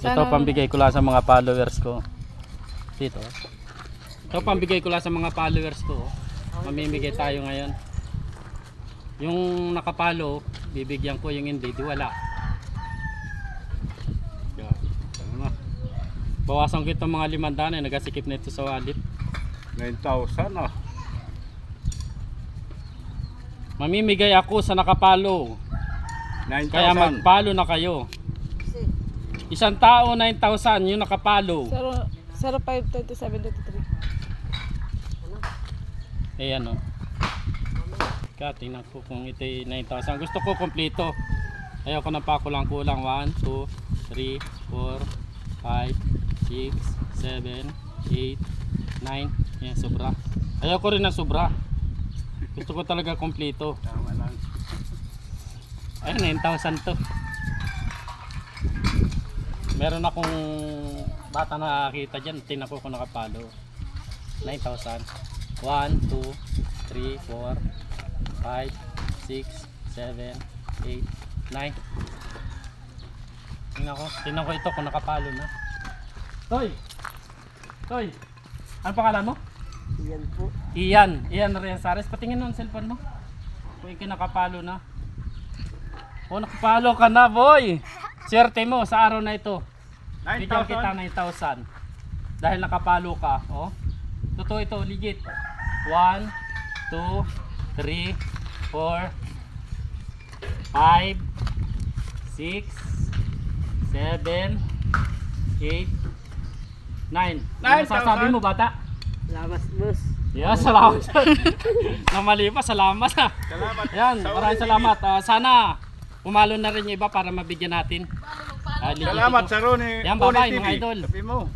Ito pambigay ko lang sa mga followers ko. Dito. Ito pambigay ko lang sa mga followers ko. Mamimigay tayo ngayon. Yung nakapalo, bibigyan ko, yung hindi, di wala. Bawasan ko itong mga 500 na nagasikip na ito sa wallet. 9,000 ah. Mamimigay ako sa nakapalo. 9,000. Kaya magpalo na kayo. Isang tao 9,000 yung nakapalo. 052723. Ayan o. Kaya tingnan ko kung ito 9,000. Gusto ko kompleto. Ayaw ko na pa kulang-kulang. 1, 2, 3, 4, 5, 6, 7, 8, 9. Yan, sobra. Ayaw ko rin ng sobra. Gusto ko talaga kompleto. Tama lang. Ayun, 9,000 to. Meron akong bata na nakakita dyan. Tingnan ko kung nakapalo. 9,000. 1, 2, 3, 4, 5, 6, 7, 8, 9. Tingnan ko ito kung nakapalo na. Toy! Toy! Ano pangalan mo? Yan po. Ian Rianzares. Patingin mo ang cellphone mo. Kung ikaw nakapalo na. O, nakapalo ka na, boy! Swerte mo sa araw na ito. Bigyan kita 9,000. Dahil nakapalo ka. O. Totoo ito, legit. 1, 2, 3, 4, 5, 6, 7, 8, 9. Ano masasabi mo, bata? Salamat, boss. Yeah, salamat. Nang mali pa, salamat ha. Salamat. Yan, Sa maraming ulit, salamat. Sana pumalo na rin yung iba para mabigyan natin. Salamat sa Ronnie. Yan, bye-bye, TV. mga idol. Sabi mo.